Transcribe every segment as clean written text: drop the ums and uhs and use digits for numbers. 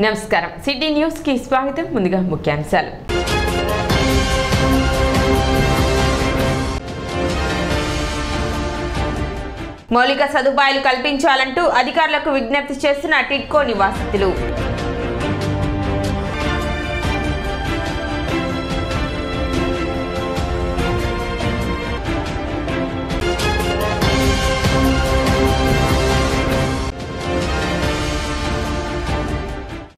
నమస్కారం city news కి స్వాగతం ముందుగా ముఖ్యాంశాలు మౌలిక సదుపాయాలు కల్పించాలంటూ అధికారులకు విజ్ఞప్తి చేస్తున్న టిడ్కో నివాసితులు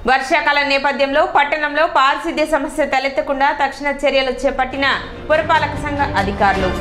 వర్షాకాల నేపథ్యంలో పట్టణంలో పారిశుద్ధ్య సమస్య తలెత్తకుండా తక్షణ చర్యలు చేపట్టిన పురపాలక సంఘ అధికారులు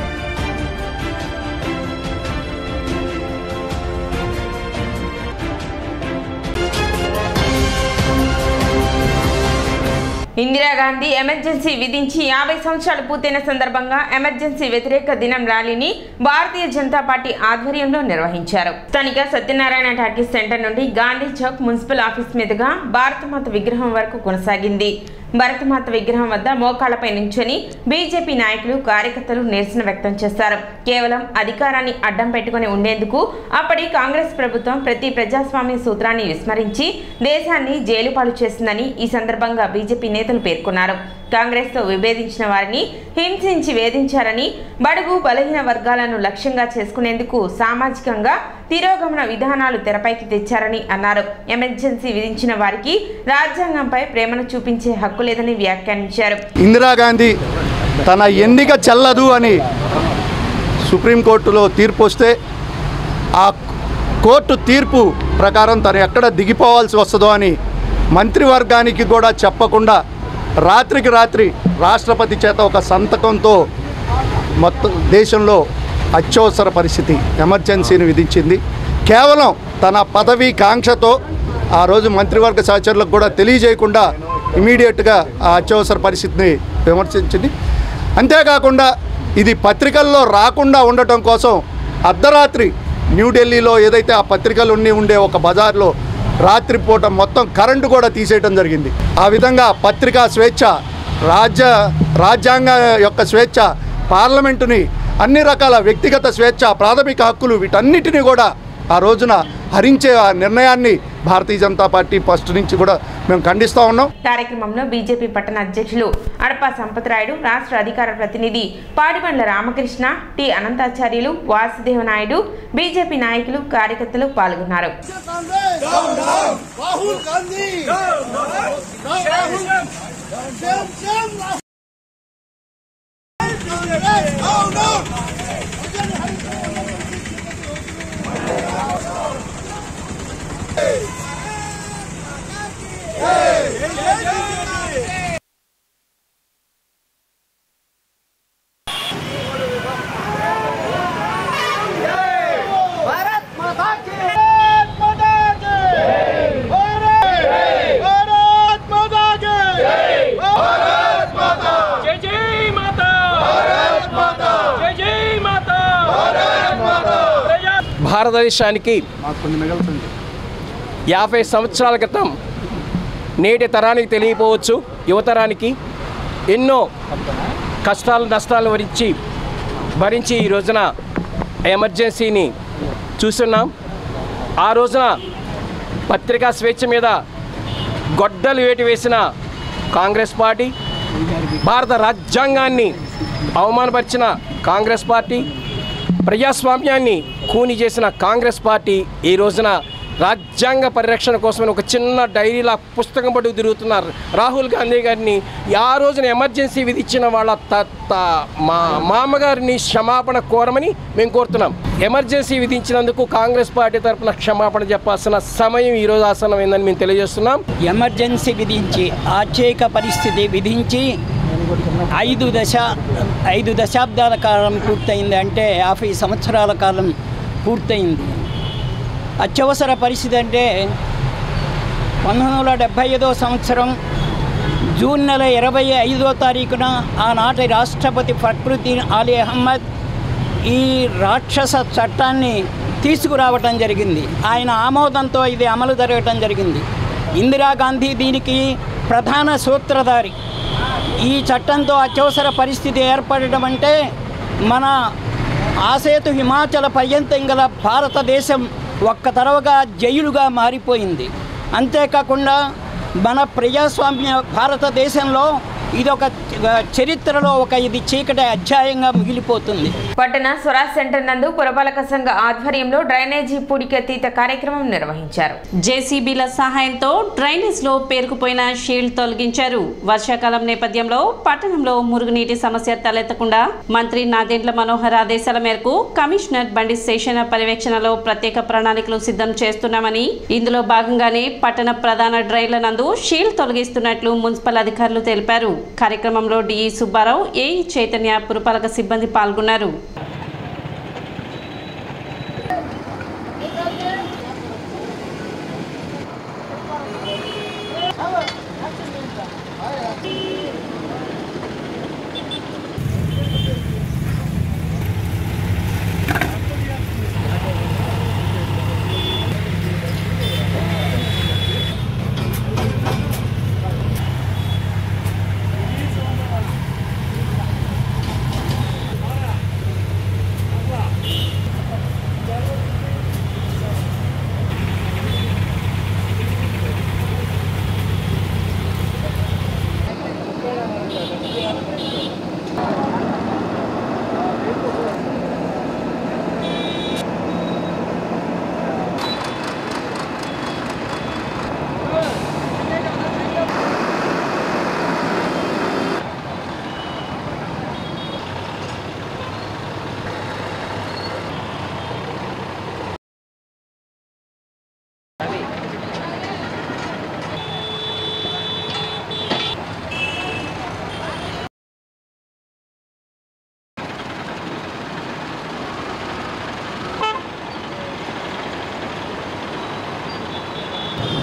ఇందిరాగాంధీ ఎమర్జెన్సీ విధించి 50 సంవత్సరాలు పూర్తయిన సందర్భంగా ఎమర్జెన్సీ వ్యతిరేక దినం ర్యాలీని భారతీయ జనతా పార్టీ ఆధ్వర్యంలో నిర్వహించారు. స్థానిక సత్యనారాయణ టాకీస్ సెంటర్ నుండి గాంధీ చౌక్ మున్సిపల్ ఆఫీస్ మీదుగా భారతమాత విగ్రహం వరకు కొనసాగింది. భారతమాత విగ్రహం వద్ద మోకాళ్లపై నుంచొని బీజేపీ నాయకులు కార్యకర్తలు నిరసన వ్యక్తం చేశారు. కేవలం అధికారాన్ని అడ్డం పెట్టుకుని ఉండేందుకు అప్పటి కాంగ్రెస్ ప్రభుత్వం ప్రతి ప్రజాస్వామ్య సూత్రాన్ని విస్మరించి దేశాన్ని జైలుపాలు చేసిందని ఈ సందర్భంగా బీజేపీ నేతలు పేర్కొన్నారు. కాంగ్రెస్ తో విభేదించిన వారిని హింసించి వేధించారని, బడుగు బలహీన వర్గాలను లక్ష్యంగా చేసుకునేందుకు సామాజికంగా తిరోగమన విధానాలు తెరపైకి తెచ్చారని అన్నారు. ఎమర్జెన్సీ విధించిన వారికి రాజ్యాంగంపై ప్రేమను చూపించే హక్కు లేదని వ్యాఖ్యానించారు. ఇందిరాగాంధీ తన ఎన్నిక చెల్లదు అని సుప్రీంకోర్టులో తీర్పు వస్తే ఆ కోర్టు తీర్పు ప్రకారం తను ఎక్కడ దిగిపోవాల్సి వస్తుందో అని మంత్రివర్గానికి కూడా చెప్పకుండా రాత్రికి రాత్రి రాష్ట్రపతి చేత ఒక సంతకంతో మొత్తం దేశంలో అత్యవసర పరిస్థితి ఎమర్జెన్సీని విధించింది. కేవలం తన పదవీ కాంక్షతో ఆ రోజు మంత్రివర్గ సహచరులకు కూడా తెలియజేయకుండా ఇమీడియట్గా ఆ అత్యవసర పరిస్థితిని విమర్శించింది. అంతేకాకుండా ఇది పత్రికల్లో రాకుండా ఉండటం కోసం అర్ధరాత్రి న్యూఢిల్లీలో ఏదైతే ఆ పత్రికలు ఉండే ఒక బజార్లో రాత్రిపూట మొత్తం కరెంటు కూడా తీసేయడం జరిగింది. ఆ విధంగా పత్రికా స్వేచ్ఛ, రాజ్యాంగ యొక్క స్వేచ్ఛ, పార్లమెంటుని అన్ని రకాల వ్యక్తిగత స్వేచ్ఛ, ప్రాథమిక హక్కులు వీటన్నిటిని కూడా ఆ రోజున హరించే ఆ నిర్ణయాన్ని భారతీయ జనతా పార్టీ ఫస్ట్ నుంచి కూడా మేము ఖండిస్తూ ఉన్నాం. కార్యక్రమంలో బీజేపీ పట్టణ అధ్యక్షులు అడపా సంపత్రాయుడు, రాష్ట్ర అధికార ప్రతినిధి పాడిబండ్ల రామకృష్ణ, టి అనంతాచార్యులు, వాసుదేవ నాయుడు, బీజేపీ నాయకులు, కార్యకర్తలు పాల్గొన్నారు. భారతదేశానికి 50 సంవత్సరాల క్రితం నేటి తరానికి తెలియపోవచ్చు, యువతరానికి ఎన్నో కష్టాలు నష్టాలు భరించి ఈ రోజున ఎమర్జెన్సీని చూస్తున్నాం. ఆ రోజున పత్రికా స్వేచ్ఛ మీద గొడ్డలు వేటి వేసిన కాంగ్రెస్ పార్టీ, భారత రాజ్యాంగాన్ని అవమానపరిచిన కాంగ్రెస్ పార్టీ, ప్రజాస్వామ్యాన్ని కూని చేసిన కాంగ్రెస్ పార్టీ ఈ రోజున రాజ్యాంగ పరిరక్షణ కోసమని ఒక చిన్న డైరీలా పుస్తకం పట్టుకు తిరుగుతున్నారు. రాహుల్ గాంధీ గారిని ఆ రోజున ఎమర్జెన్సీ విధించిన వాళ్ళ మా మామగారిని క్షమాపణ కోరమని మేము కోరుతున్నాం. ఎమర్జెన్సీ విధించినందుకు కాంగ్రెస్ పార్టీ తరఫున క్షమాపణ చెప్పాల్సిన సమయం ఈరోజు ఆసన్నమైందని మేము తెలియజేస్తున్నాం. ఎమర్జెన్సీ విధించి ఆచేక పరిస్థితి విధించి 5 దశాబ్దాల కాలం పూర్తయింది. అంటే 50 సంవత్సరాల కాలం పూర్తయింది. అత్యవసర పరిస్థితి అంటే 1975వ సంవత్సరం జూన్ నెల 25వ తారీఖున ఆనాటి రాష్ట్రపతి ఫక్రుద్దీన్ అలీ అహ్మద్ ఈ రాక్షస చట్టాన్ని తీసుకురావటం జరిగింది. ఆయన ఆమోదంతో ఇది అమలు జరగటం జరిగింది. ఇందిరాగాంధీ దీనికి ప్రధాన సూత్రధారి. ఈ చట్టంతో అత్యవసర పరిస్థితి ఏర్పడడం అంటే మన ఆసేతు హిమాచల పర్యంతం గల భారతదేశం ఒక్క తరవగా జైలుగా మారిపోయింది. అంతేకాకుండా మన ప్రజాస్వామ్య భారతదేశంలో ఇదొక చరిత్రలో ఇది చీకటి అధ్యాయంగా మిగిలిపోతుంది. పట్టణ స్వరాజ్ సెంటర్ నందు పురపాలక సంఘ ఆధ్వర్యంలో డ్రైనేజీ పూడికతీత కార్యక్రమం నిర్వహించారు. జేసీబీల సహాయంతో డ్రైనేజ్ లో పేరుకుపోయిన షీల్డ్ తొలగించారు. వర్షాకాలం నేపథ్యంలో పట్టణంలో మురుగునీటి సమస్య తలెత్తకుండా మంత్రి నాదెండ్ల మనోహర్ ఆదేశాల మేరకు కమిషనర్ బండి శేషన పర్యవేక్షణలో ప్రత్యేక ప్రణాళికలు సిద్ధం చేస్తున్నామని, ఇందులో భాగంగానే పట్టణ ప్రధాన డ్రైన్ల నందు షీల్డ్ తొలగిస్తున్నట్లు మున్సిపల్ అధికారులు తెలిపారు. కార్యక్రమంలో డిఈ సుబ్బారావు, ఏఈ చైతన్య, పురపాలక సిబ్బంది పాల్గొన్నారు.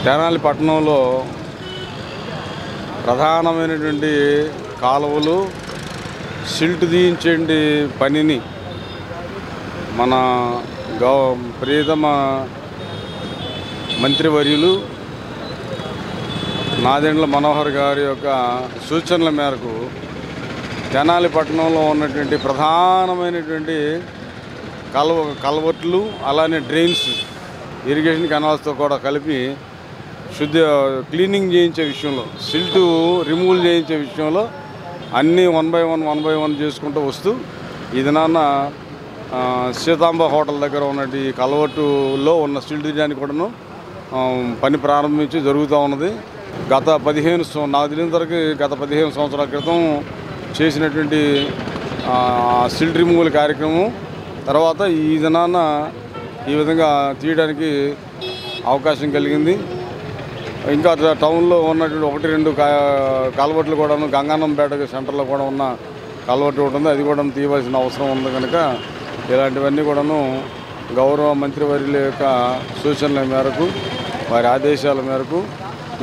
తెనాలి పట్టణంలో ప్రధానమైనటువంటి కాలువలు సిల్ట్ తీయించే పనిని మన ప్రియతమ మంత్రివర్యులు నాదెండ్ల మనోహర్ గారి యొక్క సూచనల మేరకు తెనాలి పట్టణంలో ఉన్నటువంటి ప్రధానమైనటువంటి కల్వర్ట్లు అలానే డ్రైన్స్, ఇరిగేషన్ కెనాల్స్తో కూడా కలిపి క్లీనింగ్ చేయించే విషయంలో, సిల్ట్ రిమూవల్ చేయించే విషయంలో అన్నీ 1 by 1 చేసుకుంటూ వస్తూ ఇది నాన్న సీతాంబ హోటల్ దగ్గర ఉన్నటువంటి కల్వర్టులో ఉన్న సిల్ట్ తీయడానికి కూడాను పని ప్రారంభించి జరుగుతూ ఉన్నది. నాకు తెలిసిన వరకు గత 15 సంవత్సరాల క్రితం చేసినటువంటి సిల్ట్ రిమూవల్ కార్యక్రమం తర్వాత ఈ దినాన ఈ విధంగా తీయడానికి అవకాశం కలిగింది. ఇంకా టౌన్లో ఉన్నటువంటి 1-2 కల్వర్ట్లు కూడాను గంగానంపేట సెంటర్లో కూడా ఉన్న కల్వర్టు ఉంటుంది, అది కూడా తీయవలసిన అవసరం ఉంది. కనుక ఇలాంటివన్నీ కూడాను గౌరవ మంత్రివర్యుల యొక్క సూచనల మేరకు, వారి ఆదేశాల మేరకు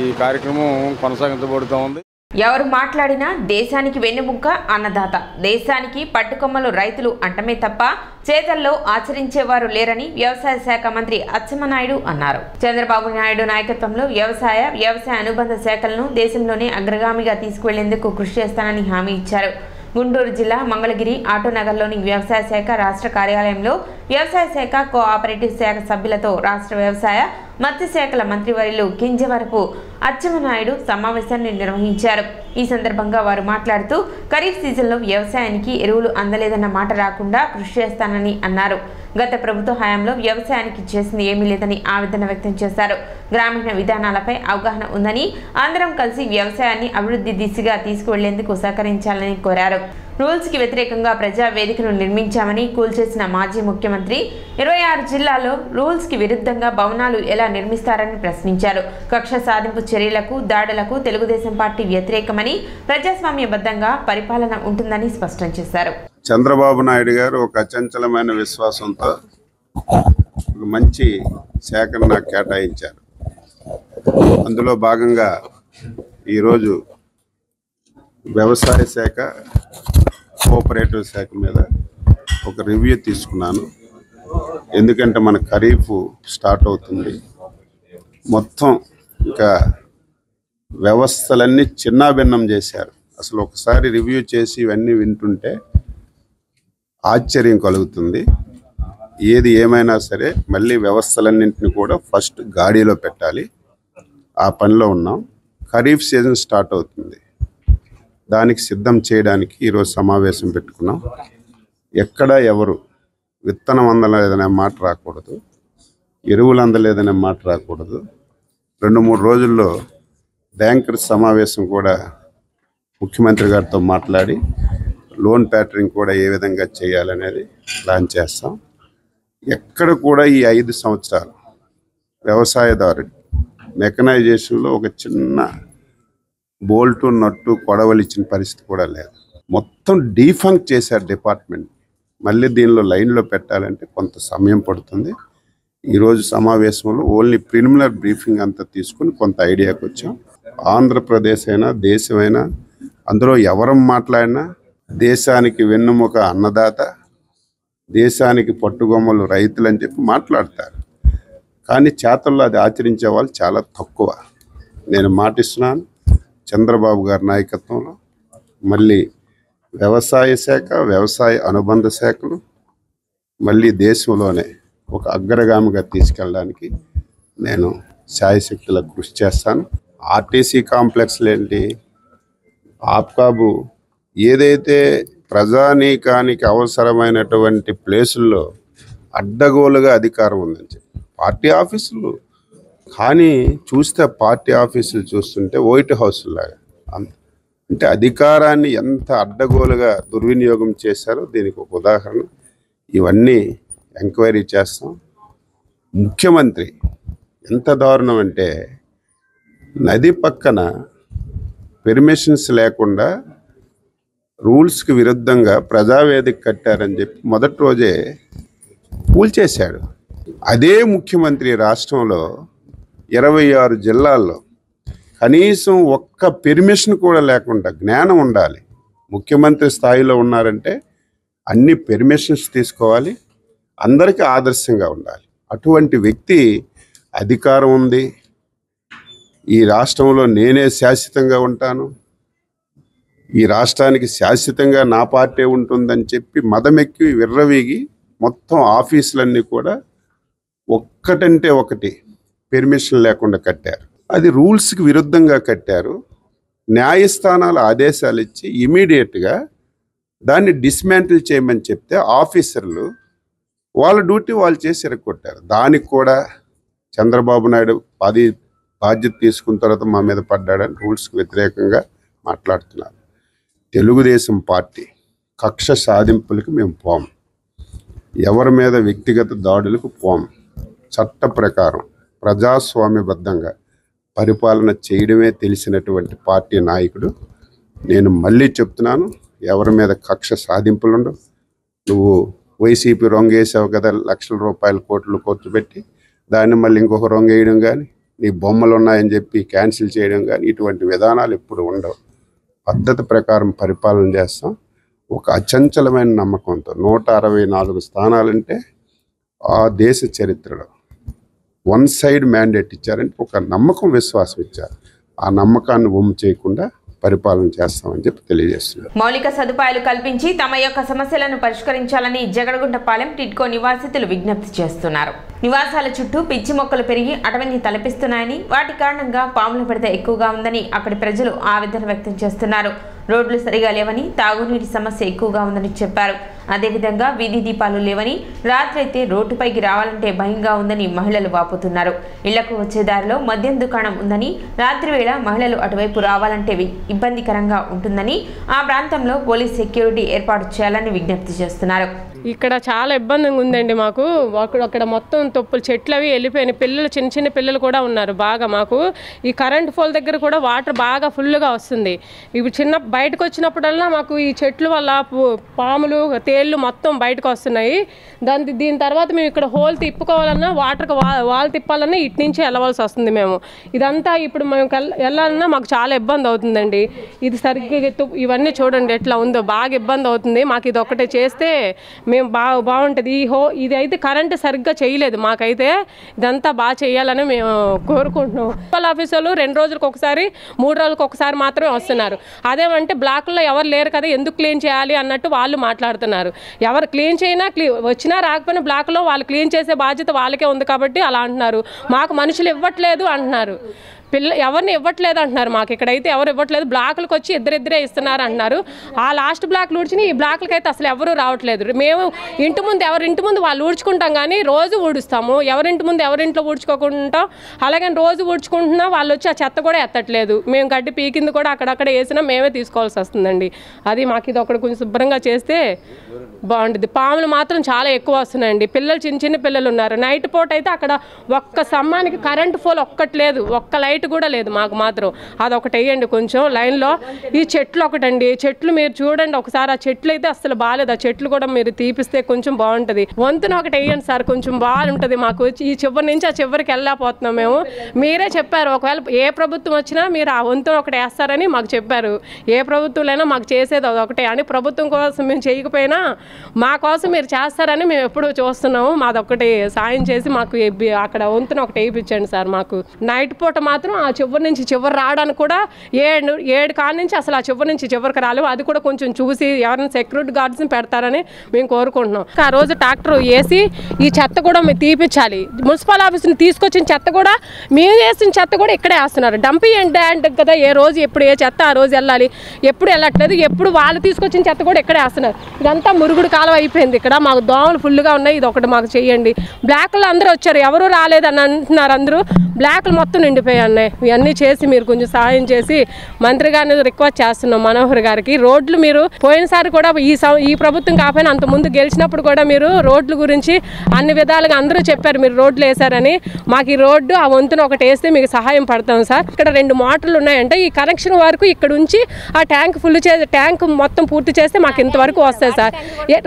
ఈ కార్యక్రమం కొనసాగించబడుతూ ఉంది. ఎవరు మాట్లాడినా దేశానికి వెన్నెముక్క అన్నదాత, దేశానికి పట్టుకొమ్మలు రైతులు అంటమే తప్ప చేతల్లో ఆచరించేవారు లేరని వ్యవసాయ శాఖ మంత్రి అచ్చెన్నాయుడు అన్నారు. చంద్రబాబు నాయుడు నాయకత్వంలో వ్యవసాయ అనుబంధ శాఖలను దేశంలోనే అగ్రగామిగా తీసుకువెళ్లేందుకు కృషి చేస్తానని హామీ ఇచ్చారు. గుంటూరు జిల్లా మంగళగిరి ఆటోనగర్లోని వ్యవసాయ శాఖ రాష్ట్ర కార్యాలయంలో వ్యవసాయ శాఖ కోఆపరేటివ్ శాఖ సభ్యులతో రాష్ట్ర వ్యవసాయ మత్స్యశాఖల మంత్రివర్యులు కింజవరపు అచ్చెన్నాయుడు సమావేశాన్ని నిర్వహించారు. ఈ సందర్భంగా వారు మాట్లాడుతూ ఖరీఫ్ సీజన్లో వ్యవసాయానికి ఎరువులు అందలేదన్న మాట రాకుండా కృషి చేస్తానని అన్నారు. గత ప్రభుత్వ హయాంలో వ్యవసాయానికి చేసింది ఏమీ లేదని ఆవేదన వ్యక్తం చేశారు. గ్రామీణ విధానాలపై అవగాహన ఉందని, అందరం కలిసి వ్యవసాయాన్ని అభివృద్ధి దిశగా తీసుకువెళ్లేందుకు సహకరించాలని కోరారు. రూల్స్ కి వ్యతిరేకంగా ప్రజా వేదికను నిర్మించామని కూల్చేసిన మాజీ ముఖ్యమంత్రి 26 జిల్లాల్లో రూల్స్ కి విరుద్ధంగా భవనాలు ఎలా నిర్మిస్తారని ప్రశ్నించారు. కక్ష సాధింపు చర్యలకు, దాడులకు తెలుగుదేశం పార్టీ వ్యతిరేకమని, ప్రజాస్వామ్యబద్ధంగా పరిపాలన ఉంటుందని స్పష్టం చేశారు. చంద్రబాబు నాయుడు గారు ఒక అచంచలమైన విశ్వాసంతో ఒక మంచి శాఖను నాకు కేటాయించారు. అందులో భాగంగా ఈరోజు వ్యవసాయ శాఖ, కోఆపరేటివ్ శాఖ మీద ఒక రివ్యూ తీసుకున్నాను. ఎందుకంటే మన ఖరీఫ్ స్టార్ట్ అవుతుంది. మొత్తం ఇంకా వ్యవస్థలన్నీ చిన్నాభిన్నం చేశారు. అసలు ఒకసారి రివ్యూ చేసి ఇవన్నీ వింటుంటే ఆశ్చర్యం కలుగుతుంది. ఏది ఏమైనా సరే మళ్ళీ వ్యవస్థలన్నింటినీ కూడా ఫస్ట్ గాడిలో పెట్టాలి. ఆ పనిలో ఉన్నాం. ఖరీఫ్ సీజన్ స్టార్ట్ అవుతుంది. దానికి సిద్ధం చేయడానికి ఈరోజు సమావేశం పెట్టుకున్నాం. ఎక్కడ ఎవరు విత్తనం అందలేదనే మాట రాకూడదు, ఎరువులు అందలేదనే మాట రాకూడదు. 2-3 రోజుల్లో బ్యాంకర్స్ సమావేశం కూడా ముఖ్యమంత్రి గారితో మాట్లాడి లోన్ ప్యాటర్నింగ్ కూడా ఏ విధంగా చేయాలనేది ప్లాన్ చేస్తాం. ఎక్కడ కూడా ఈ 5 సంవత్సరాలు వ్యవసాయదారుడు మెకనైజేషన్లో ఒక చిన్న బోల్టు నట్టు కొడవలు ఇచ్చిన పరిస్థితి కూడా లేదు. మొత్తం డీఫంక్ చేశారు డిపార్ట్మెంట్. మళ్ళీ దీనిలో లైన్లో పెట్టాలంటే కొంత సమయం పడుతుంది. ఈరోజు సమావేశంలో ఓన్లీ ప్రిలిమినరీ బ్రీఫింగ్ అంతా తీసుకుని కొంత ఐడియాకి వచ్చాం. ఆంధ్రప్రదేశ్ అయినా దేశమైనా అందులో ఎవరం మాట్లాడినా దేశానికి వెన్నుముక అన్నదాత, దేశానికి పట్టుగొమ్మలు రైతులు అని చెప్పి మాట్లాడతారు. కానీ చేతల్లో అది ఆచరించే వాళ్ళు చాలా తక్కువ. నేను మాటిస్తున్నాను, చంద్రబాబు గారి నాయకత్వంలో మళ్ళీ వ్యవసాయ శాఖ, వ్యవసాయ అనుబంధ శాఖలు మళ్ళీ దేశంలోనే ఒక అగ్రగామిగా తీసుకెళ్ళడానికి నేను శాయశక్తులకు కృషి చేస్తాను. ఆర్టీసీ కాంప్లెక్స్లు ఏంటి, ఆప్కాబు ఏదైతే ప్రజానీకానికి అవసరమైనటువంటి ప్లేసుల్లో అడ్డగోలుగా అధికారం ఉందని చెప్పి పార్టీ ఆఫీసులు, కానీ చూస్తే పార్టీ ఆఫీసులు చూస్తుంటే వైట్ హౌస్ లాగా అంటే అధికారాన్ని ఎంత అడ్డగోలుగా దుర్వినియోగం చేశారో దీనికి ఒక ఉదాహరణ. ఇవన్నీ ఎంక్వైరీ చేస్తాం. ముఖ్యమంత్రి ఎంత దారుణం అంటే నది పక్కన పెర్మిషన్స్ లేకుండా రూల్స్కి విరుద్ధంగా ప్రజావేదిక కట్టారని చెప్పి మొదటి రోజే కూల్చేశాడు. అదే ముఖ్యమంత్రి రాష్ట్రంలో 26 జిల్లాల్లో కనీసం ఒక్క పెర్మిషన్ కూడా లేకుండా, జ్ఞానం ఉండాలి, ముఖ్యమంత్రి స్థాయిలో ఉన్నారంటే అన్ని పెర్మిషన్స్ తీసుకోవాలి, అందరికీ ఆదర్శంగా ఉండాలి. అటువంటి వ్యక్తి అధికారం ఉంది, ఈ రాష్ట్రంలో నేనే శాశ్వతంగా ఉంటాను, ఈ రాష్ట్రానికి శాశ్వతంగా నా పార్టీ ఉంటుందని చెప్పి మదమెక్కి విర్రవీగి మొత్తం ఆఫీసులన్నీ కూడా ఒక్కటంటే ఒకటి పెర్మిషన్ లేకుండా కట్టారు. అది రూల్స్కి విరుద్ధంగా కట్టారు. న్యాయస్థానాలు ఆదేశాలు ఇచ్చి ఇమీడియట్గా దాన్ని డిస్మాంటిల్ చేయమని చెప్తే ఆఫీసర్లు వాళ్ళ డ్యూటీ వాళ్ళు చేసి ఎరగొట్టారు. దానికి కూడా చంద్రబాబు నాయుడు బాధ్యత తీసుకున్న తర్వాత మా మీద పడ్డాడని రూల్స్కి వ్యతిరేకంగా మాట్లాడుతున్నారు. తెలుగుదేశం పార్టీ కక్ష సాధింపులకు మేము పోము, ఎవరి మీద వ్యక్తిగత దాడులకు పోము. చట్ట ప్రకారం ప్రజాస్వామ్యబద్ధంగా పరిపాలన చేయడమే తెలిసినటువంటి పార్టీ నాయకుడు. నేను మళ్ళీ చెప్తున్నాను, ఎవరి మీద కక్ష సాధింపులు ఉండవు. నువ్వు వైసీపీ రొంగేసావు కదా, లక్షల రూపాయల కోట్లు ఖర్చు పెట్టి దాన్ని మళ్ళీ ఇంకొక రొంగేయడం కానీ, నీ బొమ్మలు ఉన్నాయని చెప్పి క్యాన్సిల్ చేయడం కానీ, ఇటువంటి విధానాలు ఎప్పుడు ఉండవు. పద్ధతి ప్రకారం పరిపాలన చేస్తాం. ఒక అచంచలమైన నమ్మకంతో 164 స్థానాలంటే ఆ దేశ చరిత్రలో 1 సైడ్ మ్యాండేట్ ఇచ్చారంటే ఒక నమ్మకం, విశ్వాసం ఇచ్చారు. ఆ నమ్మకాన్ని వమ్ము చేయకుండా పరిపాలన చేస్తామని చెప్పి తెలియజేస్తున్నారు. మౌలిక సదుపాయాలు కల్పించి తమ యొక్క సమస్యలను పరిష్కరించాలని జగడగుంటపాలెం టిడ్కో నివాసితులు విజ్ఞప్తి చేస్తున్నారు. నివాసాల చుట్టూ పిచ్చి మొక్కలు పెరిగి అటవీని తలపిస్తున్నాయని, వాటి కారణంగా పాముల పడత ఎక్కువగా ఉందని అక్కడి ప్రజలు ఆవేదన వ్యక్తం చేస్తున్నారు. రోడ్లు సరిగా లేవని, తాగునీటి సమస్య ఎక్కువగా ఉందని చెప్పారు. అదేవిధంగా వీధి దీపాలు లేవని, రాత్రి అయితే రోడ్డుపైకి రావాలంటే భయంగా ఉందని మహిళలు వాపోతున్నారు. ఇళ్లకు వచ్చే దారిలో మద్యం దుకాణం ఉందని, రాత్రి వేళ మహిళలు అటువైపు రావాలంటే ఇబ్బందికరంగా ఉంటుందని, ఆ ప్రాంతంలో పోలీస్ సెక్యూరిటీ ఏర్పాటు చేయాలని విజ్ఞప్తి చేస్తున్నారు. ఇక్కడ చాలా ఇబ్బందిగా ఉందండి మాకు. అక్కడ మొత్తం తొప్పులు చెట్లు అవి వెళ్ళిపోయినాయి. పిల్లలు, చిన్న చిన్న పిల్లలు కూడా ఉన్నారు. బాగా మాకు ఈ కరెంట్ పోల్ దగ్గర కూడా వాటర్ బాగా ఫుల్గా వస్తుంది. ఇప్పుడు చిన్న బయటకు వచ్చినప్పుడల్లా మాకు ఈ చెట్లు వల్ల పాములు, తేళ్ళు మొత్తం బయటకు వస్తున్నాయి. దీని తర్వాత మేము ఇక్కడ హోల్ తిప్పుకోవాలన్నా, వాటర్కి వాల్ తిప్పాలన్నా ఇటు నుంచి వెళ్ళవలసి వస్తుంది. మేము ఇదంతా ఇప్పుడు మేము వెళ్ళాలన్నా మాకు చాలా ఇబ్బంది అవుతుందండి. ఇది సరిగ్గా ఇవన్నీ చూడండి ఎట్లా ఉందో, బాగా ఇబ్బంది అవుతుంది మాకు. ఇది ఒక్కటే చేస్తే మేము బాగుంటుంది. ఇది అయితే కరెంటు సరిగ్గా చేయలేదు మాకైతే. ఇదంతా బాగా చేయాలని మేము కోరుకుంటున్నాం. మున్సిపల్ ఆఫీసర్లు 2 రోజులకు ఒకసారి, 3 రోజులకు ఒకసారి మాత్రమే వస్తున్నారు. అదేమంటే బ్లాక్లో ఎవరు లేరు కదా, ఎందుకు క్లీన్ చేయాలి అన్నట్టు వాళ్ళు మాట్లాడుతున్నారు. ఎవరు క్లీన్ చేయినా వచ్చినా రాకపోయినా బ్లాక్లో వాళ్ళు క్లీన్ చేసే బాధ్యత వాళ్ళకే ఉంది కాబట్టి అలా అంటున్నారు. మాకు మనుషులు ఇవ్వట్లేదు అంటున్నారు. ఎవరిని ఇవ్వట్లేదు అంటున్నారు. మాకు ఇక్కడైతే ఎవరు ఇవ్వట్లేదు, బ్లాకులకు వచ్చి ఇద్దరిద్దరే ఇస్తున్నారు అంటున్నారు. ఆ లాస్ట్ బ్లాక్లు ఊడ్చిని ఈ బ్లాక్లకి అయితే అసలు ఎవరు రావట్లేదు. మేము ఇంటి ముందు ఎవరింటి ముందు వాళ్ళు ఊడ్చుకుంటాం కానీ రోజు ఊడుస్తాము, ఎవరింటి ముందు ఎవరింట్లో ఊడ్చుకోకుంటాం. అలాగే రోజు ఊడ్చుకుంటున్నా వాళ్ళు వచ్చి ఆ చెత్త కూడా ఎత్తట్లేదు. మేము గడ్డి పీకింది కూడా అక్కడక్కడ వేసినా మేమే తీసుకోవాల్సి వస్తుందండి. అది మాకు ఇది ఒకటి కొంచెం శుభ్రంగా చేస్తే బాగుంటుంది. పాములు మాత్రం చాలా ఎక్కువ వస్తున్నాయండి. పిల్లలు చిన్న పిల్లలు ఉన్నారు. నైట్ పూట అయితే అక్కడ ఒక్క స్తంభానికి కరెంటు పోల్ ఒక్కటి లేదు, ఒక్క లైట్ కూడా లేదు మాకు మాత్రం. అదొకటి వేయండి కొంచెం లైన్లో. ఈ చెట్లు ఒకటండి, చెట్లు మీరు చూడండి ఒకసారి. ఆ చెట్లు అయితే అసలు బాగాలేదు. ఆ చెట్లు కూడా మీరు తీపిస్తే కొంచెం బాగుంటుంది. వంతున ఒకటి వేయండి సార్, కొంచెం బాగుంటుంది మాకు. ఈ చివరి నుంచి ఆ చివరికి వెళ్ళలేకపోతున్నాం మేము. మీరే చెప్పారు ఒకవేళ ఏ ప్రభుత్వం వచ్చినా మీరు ఆ వంతున ఒకటి వేస్తారని మాకు చెప్పారు. ఏ ప్రభుత్వంలో మాకు చేసేది అదొకటే అని. ప్రభుత్వం కోసం మేము చేయకపోయినా మా కోసం మీరు చేస్తారని మేము ఎప్పుడు చూస్తున్నాము. మాదొకటి సాయం చేసి మాకు అక్కడ వంతున ఒకటి వేయించండి సార్. మాకు నైట్ పూట మాత్రం ఆ చివరి నుంచి చివరి రావడానికి కూడా 7 కాడ నుంచి అసలు ఆ చివరి నుంచి చివరికి రాలేవు. అది కూడా కొంచెం చూసి ఎవరైనా సెక్యూరిటీ గార్డ్స్ని పెడతారని మేము కోరుకుంటున్నాం. ఆ రోజు ట్రాక్టర్ వేసి ఈ చెత్త కూడా మేము తీపిచ్చాలి. మున్సిపల్ ఆఫీస్ని తీసుకొచ్చిన చెత్త కూడా మేము వేసిన చెత్త కూడా ఇక్కడే వేస్తున్నారు. డంపింగ్ అంటే కదా, ఏ రోజు ఎప్పుడు ఏ చెత్త ఆ రోజు వెళ్ళాలి, ఎప్పుడు వెళ్ళట్లేదు. ఎప్పుడు వాళ్ళు తీసుకొచ్చిన చెత్త కూడా ఇక్కడే వేస్తున్నారు. ఇదంతా మురుగుడు కాలం అయిపోయింది. ఇక్కడ మాకు దోమలు ఫుల్గా ఉన్నాయి. ఇది ఒకటి మాకు చెయ్యండి. బ్లాక్లు అందరూ వచ్చారు, ఎవరు రాలేదని అంటున్నారు. అందరూ బ్లాక్లు మొత్తం నిండిపోయాయి అన్నాయి. ఇవన్నీ చేసి మీరు కొంచెం సాయం చేసి మంత్రి గారిని రిక్వెస్ట్ చేస్తున్నాం మనోహర్ గారికి. రోడ్లు మీరు పోయినసారి కూడా ఈ ప్రభుత్వం కాకపోయినా అంత ముందు గెలిచినప్పుడు కూడా మీరు రోడ్ల గురించి అన్ని విధాలుగా అందరూ చెప్పారు మీరు రోడ్లు వేశారని. మాకు ఈ రోడ్డు ఆ వంతున ఒకటి వేస్తే మీకు సహాయం పడతాం సార్. ఇక్కడ 2 మోటార్లు ఉన్నాయంటే ఈ కనెక్షన్ వరకు ఇక్కడ ఉంచి ఆ ట్యాంక్ ఫుల్ చేసి ట్యాంక్ మొత్తం పూర్తి చేస్తే మాకు ఇంతవరకు వస్తాయి సార్.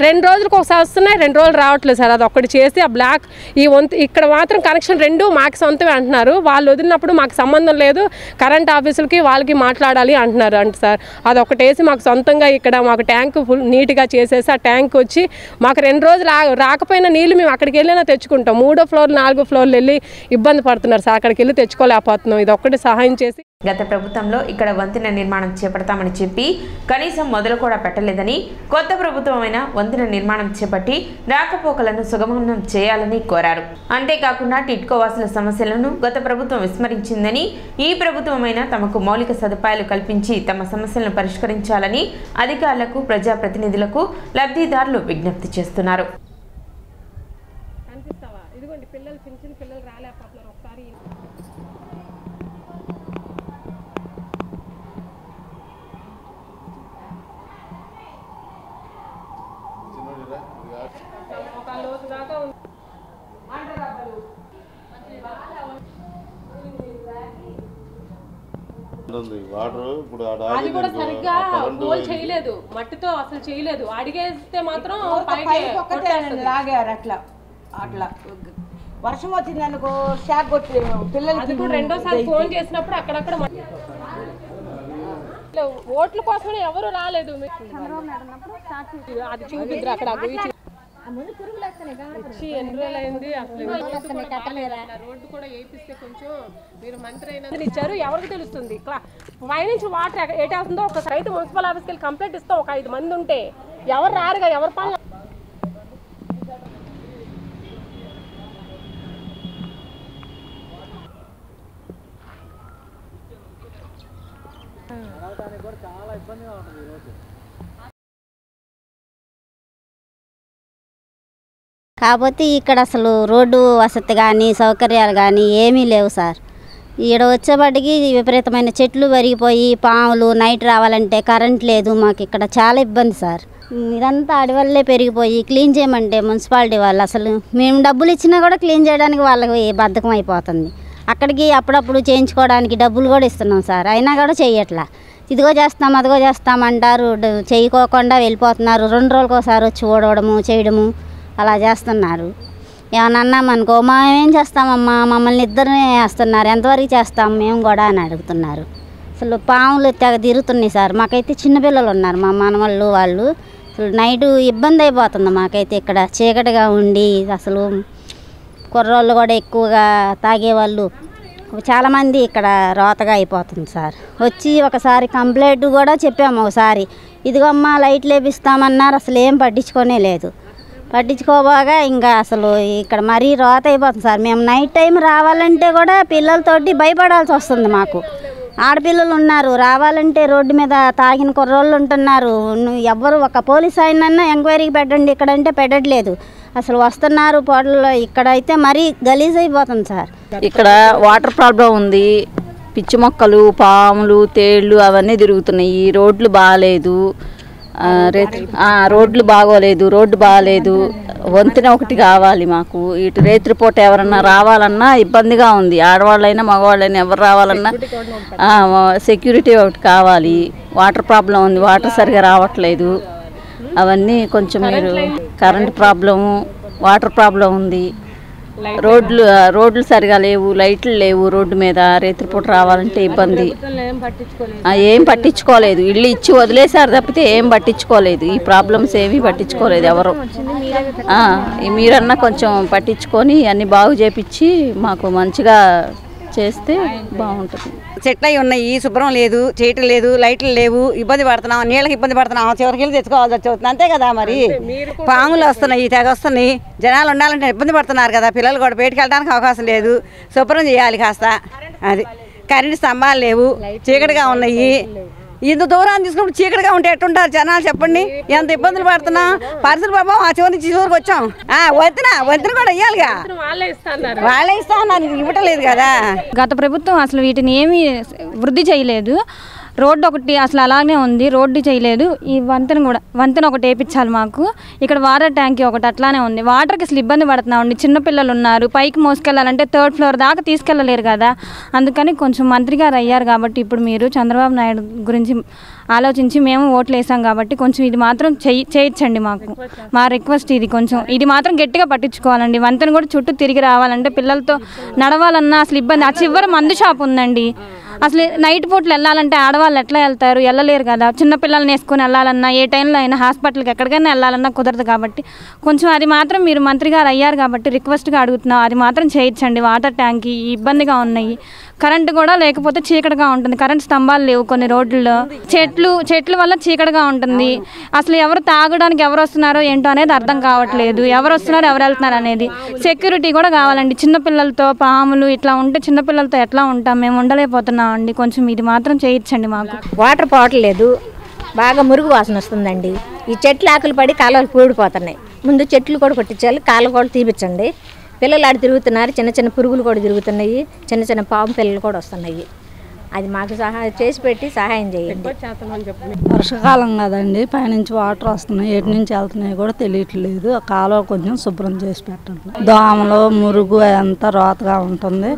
2 రోజులకు ఒకసారి వస్తున్నాయి, 2 రోజులు రావట్లేదు సార్. అది ఒక్కటి చేసి ఆ బ్లాక్ ఈ వంతు ఇక్కడ మాత్రం కనెక్షన్ 2 మాకు సొంతమే అంటున్నారు. వాళ్ళు వదిలినప్పుడు మాకు సంబంధం లేదు, కరెంట్ ఆఫీసులకి వాళ్ళకి మాట్లాడాలి అంటున్నారు అంట సార్. అది ఒకటి వేసి మాకు సొంతంగా ఇక్కడ మాకు ట్యాంక్ ఫుల్ నీట్గా చేసేసి ఆ ట్యాంక్ వచ్చి మాకు 2 రోజులు రాకపోయినా నీళ్ళు మేము అక్కడికి వెళ్ళినా తెచ్చుకుంటాం. 3వ ఫ్లోర్ 4వ ఫ్లోర్లు వెళ్ళి ఇబ్బంది పడుతున్నారు సార్. అక్కడికి వెళ్ళి తెచ్చుకోలేకపోతున్నాం. ఇది ఒక్కటి సహాయం చేసి. గత ప్రభుత్వంలో ఇక్కడ వంతెన నిర్మాణం చేపడతామని చెప్పి కనీసం మొదలు కూడా పెట్టలేదని, కొత్త ప్రభుత్వమైన వంతెన నిర్మాణం చేపట్టి రాకపోకలను సుగమనం చేయాలని కోరారు. అంతేకాకుండా టిట్కో వాసుల సమస్యలను గత ప్రభుత్వం విస్మరించిందని, ఈ ప్రభుత్వమైన తమకు మౌలిక సదుపాయాలు కల్పించి తమ సమస్యలను పరిష్కరించాలని అధికారులకు, ప్రజాప్రతినిధులకు, లబ్ధిదారులు విజ్ఞప్తి చేస్తున్నారు. అది కూడా సరిగ్గా హోల్ చేయలేదు, మట్టితో అసలు చేయలేదు. అడిగేస్తే మాత్రం లాగారు. అట్లా అట్లా వర్షం వచ్చింది అనుకో షాక్ కొట్టి పిల్లలకి. 2వ ఫోన్ చేసినప్పుడు అక్కడక్కడ ఓట్ల కోసమే ఎవరు రాలేదు. అది చూపిద్దరు అక్కడ వచ్చి ఎన్ని రోజులు అయింది. అసలు రోడ్డు కూడా వేయిస్తే కొంచెం మీరు మంత్రి అయినా ఇచ్చారు, ఎవరికి తెలుస్తుంది. పైనుంచి వాటర్ ఏటవుతుందో ఒకసారి అయితే మున్సిపల్ ఆఫీస్కి వెళ్ళి కంప్లైంట్ ఇస్తాం. ఒక 5 మంది ఉంటే ఎవరు రారుగా, ఎవరి పనులు. చాలా ఇబ్బందిగా ఉంటుంది ఈరోజు. కాకపోతే ఇక్కడ అసలు రోడ్డు వసతి కానీ సౌకర్యాలు కానీ ఏమీ లేవు సార్. ఈడ వచ్చేపాటికి విపరీతమైన చెట్లు పెరిగిపోయి పాములు, నైట్ రావాలంటే కరెంట్ లేదు. మాకు ఇక్కడ చాలా ఇబ్బంది సార్. ఇదంతా అడవల్లే పెరిగిపోయి క్లీన్ చేయమంటే మున్సిపాలిటీ వాళ్ళు అసలు మేము డబ్బులు ఇచ్చినా కూడా క్లీన్ చేయడానికి వాళ్ళకి బద్ధకం అయిపోతుంది. అక్కడికి అప్పుడప్పుడు చేయించుకోవడానికి డబ్బులు కూడా ఇస్తున్నాం సార్, అయినా కూడా చెయ్యట్లా. ఇదిగో చేస్తాం అదిగో చేస్తామంటారు, చేయకోకుండా వెళ్ళిపోతున్నారు. 2 రోజులకు ఒకసారి వచ్చి ఓడవడము చేయడము అలా చేస్తున్నారు. ఏమన్నా అన్నామనుకో మేమేం చేస్తామమ్మా, మమ్మల్ని ఇద్దరిని వేస్తున్నారు, ఎంతవరకు చేస్తాం మేము కూడా అని అడుగుతున్నారు. అసలు పాములు తెగ తిరుగుతున్నాయి సార్. మాకైతే చిన్నపిల్లలు ఉన్నారు, మా మనవాళ్ళు వాళ్ళు. అసలు నైటు ఇబ్బంది అయిపోతుంది మాకైతే. ఇక్కడ చీకటిగా ఉండి అసలు కుర్రోళ్ళు కూడా ఎక్కువగా తాగేవాళ్ళు చాలామంది ఇక్కడ రోతగా అయిపోతుంది సార్. వచ్చి ఒకసారి కంప్లైంట్ కూడా చెప్పాము. ఒకసారి ఇదిగో అమ్మ లైట్లు వేపిస్తామన్నారు, అసలు ఏం పట్టించుకోనే లేదు. పట్టించుకోబాగా ఇంకా అసలు ఇక్కడ మరీ రోత అయిపోతుంది సార్. మేము నైట్ టైం రావాలంటే కూడా పిల్లలతోటి భయపడాల్సి వస్తుంది. మాకు ఆడపిల్లలు ఉన్నారు, రావాలంటే రోడ్డు మీద తాగిన కుర్రోళ్ళు ఉంటున్నారు. ఎవ్వరు ఒక పోలీస్ ఆయనన్నా ఎంక్వైరీకి పెట్టండి ఇక్కడంటే పెట్టట్లేదు. అసలు వస్తున్నారు పొడల్లో. ఇక్కడైతే మరీ గలీజ్ అయిపోతుంది సార్. ఇక్కడ వాటర్ ప్రాబ్లం ఉంది, పిచ్చి మొక్కలు, పాములు, తేళ్ళు అవన్నీ తిరుగుతున్నాయి. రోడ్లు బాగాలేదు, రోడ్లు బాగోలేదు, రోడ్డు బాగాలేదు. వంతెన ఒకటి కావాలి మాకు. ఇటు రేత్రిపూట ఎవరన్నా రావాలన్నా ఇబ్బందిగా ఉంది. ఆడవాళ్ళైనా మగవాళ్ళైనా ఎవరు రావాలన్నా సెక్యూరిటీ ఒకటి కావాలి. వాటర్ ప్రాబ్లం ఉంది, వాటర్ సరిగా రావట్లేదు. అవన్నీ కొంచెం మీరు కరెంట్ ప్రాబ్లము, వాటర్ ప్రాబ్లం ఉంది. రోడ్లు సరిగా లేవు, లైట్లు లేవు. రోడ్డు మీద రేత్రిపూట రావాలంటే ఇబ్బంది. ఏం పట్టించుకోలేదు, ఇల్లు ఇచ్చి వదిలేశారు తప్పితే ఏం పట్టించుకోలేదు. ఈ ప్రాబ్లమ్స్ ఏమీ పట్టించుకోలేదు ఎవరు. మీరన్నా కొంచెం పట్టించుకొని అన్ని బాగు చేపించి మాకు మంచిగా చేస్తే బాగుంటుంది. చెట్లు అవి ఉన్నాయి, శుభ్రం లేదు, చేయటం లేదు, లైట్లు లేవు, ఇబ్బంది పడుతున్నాం, నీళ్ళకి ఇబ్బంది పడుతున్నాం, చివరికి వెళ్ళి తెచ్చుకోవాల్సి వచ్చి అంతే కదా. మరి పాములు వస్తున్నాయి, తెగ వస్తున్నాయి, జనాలు ఉండాలంటే ఇబ్బంది పడుతున్నారు కదా. పిల్లలు కూడా బయటకు వెళ్ళడానికి అవకాశం లేదు, శుభ్రం చేయాలి కాస్త. అది కరెంటు స్తంభాలు లేవు, చీకటిగా ఉన్నాయి. ఇంత దూరాన్ని తీసుకున్నప్పుడు చీకటిగా ఉంటే ఎట్టుంటారు జనాలు చెప్పండి. ఎంత ఇబ్బందులు పడుతున్నా. పరిస్థితులు పాపం ఆ చివరి నుంచి చివరికి వచ్చాం. వంతెన కూడా ఇవ్వాలిగా, వాళ్ళే ఇస్తా ఉన్నారు, ఇవ్వటలేదు కదా. గత ప్రభుత్వం అసలు వీటిని ఏమీ వృద్ధి చేయలేదు. రోడ్డు ఒకటి అసలు అలాగే ఉంది, రోడ్డు చేయలేదు. ఈ వంతెన ఒకటి వేయించాలి మాకు. ఇక్కడ వాటర్ ట్యాంక్ ఒకటి అట్లానే ఉంది. వాటర్కి అసలు ఇబ్బంది పడుతున్నామండి. చిన్నపిల్లలు ఉన్నారు, పైకి మోసుకెళ్ళాలంటే 3rd ఫ్లోర్ దాకా తీసుకెళ్ళలేరు కదా. అందుకని కొంచెం మంత్రి గారు అయ్యారు కాబట్టి ఇప్పుడు మీరు చంద్రబాబు నాయుడు గురించి ఆలోచించి మేము ఓట్లు వేసాం కాబట్టి కొంచెం ఇది మాత్రం చేయించండి మాకు. మా రిక్వెస్ట్ ఇది. కొంచెం ఇది మాత్రం గట్టిగా పట్టించుకోవాలండి. వంతెన కూడా చుట్టూ తిరిగి రావాలంటే పిల్లలతో నడవాలన్నా అసలు ఇబ్బంది. ఆ చివరి మందు షాప్ ఉందండి. అసలు నైట్ పూట్లు వెళ్ళాలంటే ఆడవాళ్ళు ఎట్లా వెళ్తారు? వెళ్ళలేరు కదా. చిన్నపిల్లల్ని వేసుకొని వెళ్ళాలన్నా ఏ టైంలో అయినా హాస్పిటల్కి ఎక్కడికైనా వెళ్ళాలన్నా కుదరదు కాబట్టి కొంచెం అది మాత్రం మీరు మంత్రి గారు అయ్యారు కాబట్టి రిక్వెస్ట్గా అడుగుతున్నాం. అది మాత్రం చేయించండి. వాటర్ ట్యాంక్ ఇబ్బందిగా ఉన్నాయి. కరెంటు కూడా లేకపోతే చీకటిగా ఉంటుంది. కరెంట్ స్తంభాలు లేవు కొన్ని రోడ్లలో. చెట్లు వల్ల చీకటిగా ఉంటుంది. అసలు ఎవరు తాగడానికి ఎవరు వస్తున్నారో ఏంటో అనేది అర్థం కావట్లేదు. ఎవరు వస్తున్నారు ఎవరు వెళ్తున్నారు అనేది. సెక్యూరిటీ కూడా కావాలండి. చిన్నపిల్లలతో పాములు ఇట్లా ఉంటే చిన్నపిల్లలతో ఎట్లా ఉంటాం? మేము ఉండలేకపోతున్నాం అండి. కొంచెం ఇది మాత్రం చేయించండి మాకు. వాటర్ పోవట్లేదు, బాగా మురుగు వాసన వస్తుందండి. ఈ చెట్లు ఆకులు పడి కాలువలు పూడిపోతున్నాయి. ముందు చెట్లు కూడా కొట్టించాలి, కాలువ కూడా తీపిచ్చండి. పిల్లలు ఆడ తిరుగుతున్నారు, చిన్న చిన్న పురుగులు కూడా తిరుగుతున్నాయి, చిన్న చిన్న పాము పిల్లలు కూడా వస్తున్నాయి. అది మాకు చేసి పెట్టి సహాయం చేయండి. వర్షాకాలం కదండి, పైనుంచి వాటర్ వస్తున్నాయి, ఎటు నుంచి వెళ్తున్నాయి కూడా తెలియట్లేదు. ఆ కాలువ కొంచెం శుభ్రం చేసి పెట్టండి. దోమలు, మురుగు అంతా రోతగా ఉంటుంది.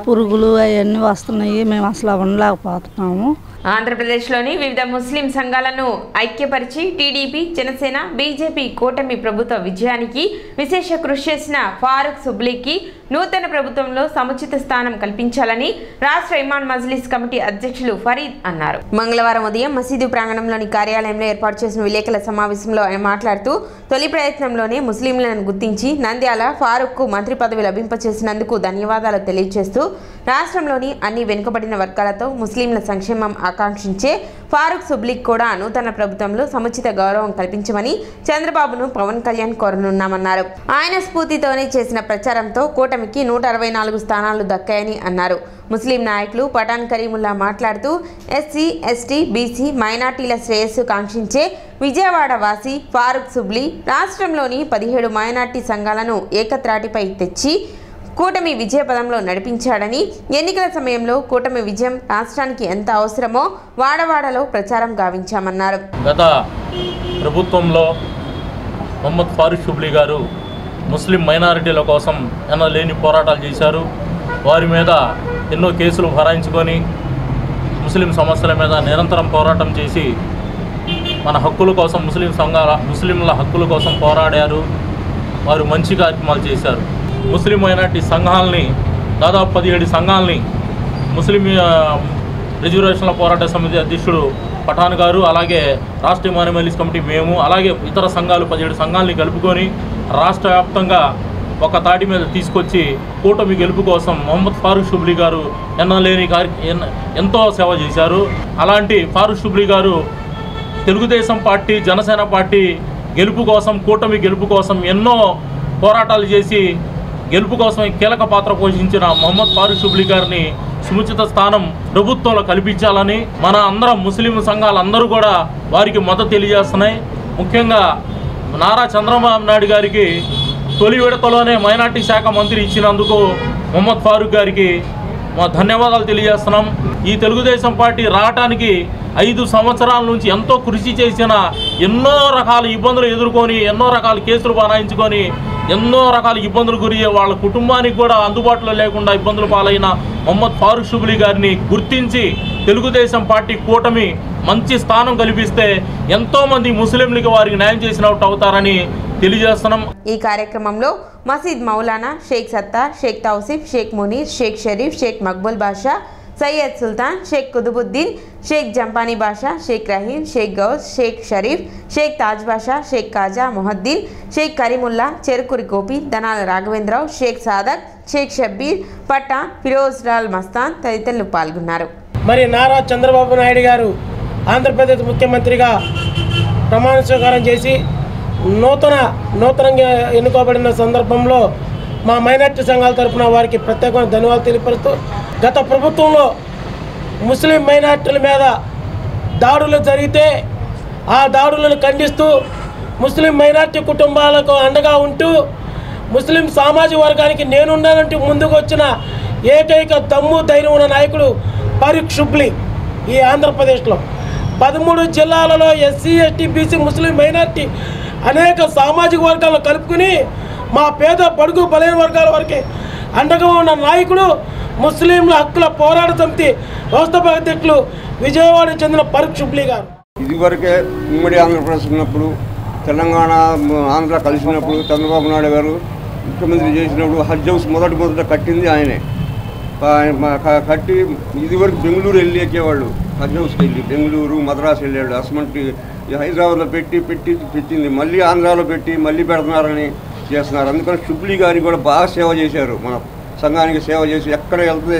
పురుగులు అవన్నీ వస్తున్నాయి, మేము అసలు ఉండలేకపోతున్నాము. ఆంధ్రప్రదేశ్లోని వివిధ ముస్లిం సంఘాలను ఐక్యపరిచి టీడీపీ, జనసేన, బీజేపీ కూటమి ప్రభుత్వ విజయానికి విశేష కృషి చేసిన ఫారూక్ సుబ్లీకి నూతన ప్రభుత్వంలో సముచిత స్థానం కల్పించాలని రాష్ట్ర ఇమాం మజ్లిస్ కమిటీ అధ్యక్షులు ఫరీద్ అన్నారు. మంగళవారం ఉదయం మసీదు ప్రాంగణంలోని కార్యాలయంలో ఏర్పాటు చేసిన విలేకరుల సమావేశంలో ఆయన మాట్లాడుతూ తొలి ప్రయత్నంలోనే ముస్లింలను గుర్తించి నంద్యాల ఫారూక్కు మంత్రి పదవి లభింపచేసినందుకు ధన్యవాదాలు తెలియజేస్తూ రాష్ట్రంలోని అన్ని వెనుకబడిన వర్గాలతో ముస్లింల సంక్షేమం ఆకాంక్షించే ఫారూక్ సుబ్లీకి కూడా నూతన ప్రభుత్వంలో సముచిత గౌరవం కల్పించమని చంద్రబాబును పవన్ కళ్యాణ్ కోరనున్నామన్నారు. ఆయన స్ఫూర్తితోనే చేసిన ప్రచారంతో కూటమికి 164 స్థానాలు దక్కాయని అన్నారు. ముస్లిం నాయకులు పఠాన్ కరీముల్లా మాట్లాడుతూ ఎస్సీ, ఎస్టీ, బీసీ, మైనార్టీల శ్రేయస్సు కాంక్షించే విజయవాడ వాసి ఫారూక్ సుబ్లీ రాష్ట్రంలోని 17 మైనార్టీ సంఘాలను ఏకత్రాటిపై తెచ్చి కూటమి విజయపదంలో నడిపించాడని, ఎన్నికల సమయంలో కూటమి విజయం రాష్ట్రానికి ఎంత అవసరమో వాడవాడలో ప్రచారం గావించామన్నారు. గత ప్రభుత్వంలో మొహమ్మద్ ఫారూక్ సుబ్లీ గారు ముస్లిం మైనారిటీల కోసం ఎన్నలేని పోరాటాలు చేశారు. వారి మీద ఎన్నో కేసులు భరాయించుకొని ముస్లిం సమస్యల మీద నిరంతరం పోరాటం చేసి మన హక్కుల కోసం ముస్లింల హక్కుల కోసం పోరాడారు. వారు మంచి కార్యక్రమాలు చేశారు. ముస్లిం మైనార్టీ సంఘాలని దాదాపు 17 సంఘాలని ముస్లిం రిజర్వేషన్ల పోరాట సమితి అధ్యక్షుడు పఠాన్ గారు, అలాగే రాష్ట్ర ఇమాం మజ్లిస్ కమిటీ మేము, అలాగే ఇతర సంఘాలు 17 సంఘాలని కలుపుకొని రాష్ట్ర వ్యాప్తంగా ఒక తాటి మీద తీసుకొచ్చి కూటమి గెలుపు కోసం మొహమ్మద్ ఫారూక్ సుబ్లీ గారు ఎంతో సేవ చేశారు. అలాంటి ఫారూక్ సుబ్లీ గారు తెలుగుదేశం పార్టీ, జనసేన పార్టీ గెలుపు కోసం, కూటమి గెలుపు కోసం ఎన్నో పోరాటాలు చేసి గెలుపు కోసం కీలక పాత్ర పోషించిన మొహమ్మద్ ఫారూక్ షుబ్లీ గారిని సముచిత స్థానం ప్రభుత్వంలో కల్పించాలని మన అందరం ముస్లిం సంఘాలందరూ కూడా వారికి మద్దతు తెలియజేస్తున్నాయి. ముఖ్యంగా నారా చంద్రబాబు నాయుడు గారికి తొలి విడతలోనే మైనార్టీ శాఖ మంత్రి ఇచ్చినందుకు మొహమ్మద్ ఫారూక్ గారికి మా ధన్యవాదాలు తెలియజేస్తున్నాం. ఈ తెలుగుదేశం పార్టీ రావటానికి 5 సంవత్సరాల నుంచి ఎంతో కృషి చేసిన, ఎన్నో రకాల ఇబ్బందులు ఎదుర్కొని, ఎన్నో రకాల కేసులు బనాయించుకొని, ఎన్నో రకాల ఇబ్బందులు గురయ్యే వాళ్ళ కుటుంబానికి కూడా అందుబాటులో లేకుండా ఇబ్బందులు పాలైన మొహమ్మద్ ఫారూక్ షుబ్లీ గారిని గుర్తించి తెలుగుదేశం పార్టీ కూటమి మంచి స్థానం కల్పిస్తే ఎంతోమంది ముస్లింలకి వారికి న్యాయం చేసినట్టు అవుతారని తెలియజేస్తున్నాం. ఈ కార్యక్రమంలో మసీద్ మౌలానా, షేక్ సత్తార్, షేక్ తౌసిఫ్, షేక్ మునీర్, షేక్ షరీఫ్, షేక్ మక్బుల్ బాషా, సయ్యద్ సుల్తాన్, షేక్ కుతుబుద్దీన్, షేక్ జంపానీ బాషా, షేక్ రహీం, షేక్ గౌస్, షేక్ షరీఫ్, షేక్ తాజ్ బాషా, షేక్ కాజా మొహద్దీన్, షేక్ కరీముల్లా, చెరుకురి గోపి, దనాల రాఘవేంద్రరావు, షేక్ సాదక్, షేక్ షబ్బీర్, పట్టా, ఫిరోజ్ లాల్ మస్తాన్ తదితరులు పాల్గొన్నారు. మరి నారా చంద్రబాబు నాయుడు గారు ఆంధ్రప్రదేశ్ ముఖ్యమంత్రిగా ప్రమాణ స్వీకారం చేసి నూతనంగా ఎన్నుకోబడిన సందర్భంలో మా మైనార్టీ సంఘాల తరఫున వారికి ప్రత్యేకమైన ధన్యవాదాలు తెలియపరుస్తూ, గత ప్రభుత్వంలో ముస్లిం మైనార్టీల మీద దాడులు జరిగితే ఆ దాడులను ఖండిస్తూ ముస్లిం మైనార్టీ కుటుంబాలకు అండగా ఉంటూ ముస్లిం సామాజిక వర్గానికి నేనున్నానంటూ ముందుకు వచ్చిన ఏకైక దమ్ము ధైర్యం ఉన్న నాయకుడు ఫారూక్ షుబ్లీ ఈ ఆంధ్రప్రదేశ్లో 13 జిల్లాలలో ఎస్సీ, ఎస్టీ, బీసీ, ముస్లిం మైనార్టీ అనేక సామాజిక వర్గాలను కలుపుకుని మా పేద బడుగు బలైన వర్గాల వరకే అండగా ఉన్న నాయకుడు ముస్లింల హక్కుల పోరాట సమితి వ్యవస్థాపక అధ్యక్షులు విజయవాడకు చెందిన ఫారూక్ షుబ్లీ గారు. ఇదివరకే ఉమ్మడి ఆంధ్రప్రదేశ్ ఉన్నప్పుడు, తెలంగాణ ఆంధ్ర కలిసినప్పుడు చంద్రబాబు నాయుడు గారు ముఖ్యమంత్రి చేసినప్పుడు హజ్ హౌస్ మొదట కట్టింది ఆయనే. కట్టి ఇదివరకు బెంగళూరు వెళ్ళి ఎక్కేవాళ్ళు, హజ్ హౌస్కి వెళ్ళి బెంగళూరు, మద్రాసు వెళ్ళేవాళ్ళు. అసమంటి హైదరాబాద్లో పెట్టింది మళ్ళీ ఆంధ్రాలో పెట్టి మళ్ళీ పెడుతున్నారని చేస్తున్నారు. అందుకని షుబ్లీ గారికి కూడా బాగా సేవ చేశారు, మన సంఘానికి సేవ చేసి ఎక్కడ వెళ్తే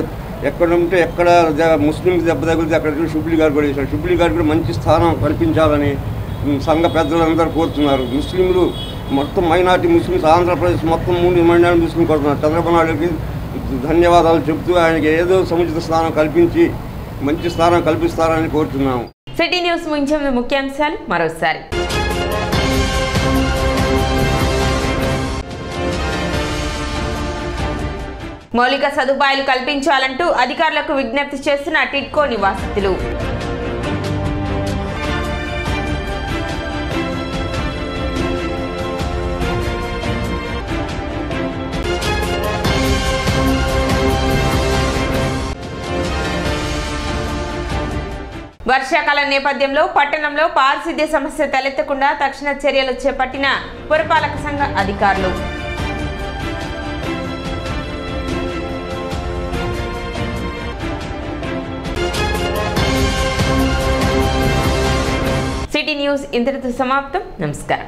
ఎక్కడ ఉంటే ఎక్కడ ముస్లింకి దెబ్బ తగిలితే అక్కడ షుబ్లీ గారు కూడా చేశారు. షుబ్లీ గారికి కూడా మంచి స్థానం కల్పించాలని సంఘ పెద్దలందరూ కోరుతున్నారు. ముస్లింలు మొత్తం మైనార్టీ ముస్లిమ్స్ ఆంధ్రప్రదేశ్ మొత్తం 3 మైనార్టీ ముస్లిం కోరుతున్నారు. చంద్రబాబు నాయుడుకి ధన్యవాదాలు చెబుతూ ఆయనకి ఏదో సముచిత స్థానం కల్పించి మంచి స్థానం కల్పిస్తారని కోరుతున్నాము. సిటీ న్యూస్ ముంచే ముఖ్యాంశాలు మరోసారి. మౌలిక సదుపాయాలు కల్పించాలంటూ అధికారులకు విజ్ఞప్తి చేస్తున్న టిడ్కో నివాసితులు. వర్షాకాలం నేపథ్యంలో పట్టణంలో పారిశుద్ధ్య సమస్య తలెత్తకుండా తక్షణ చర్యలు చేపట్టిన పురపాలక సంఘ అధికారులు. సిటీ న్యూస్ ఇంతటితో సమాప్తం. నమస్కారం.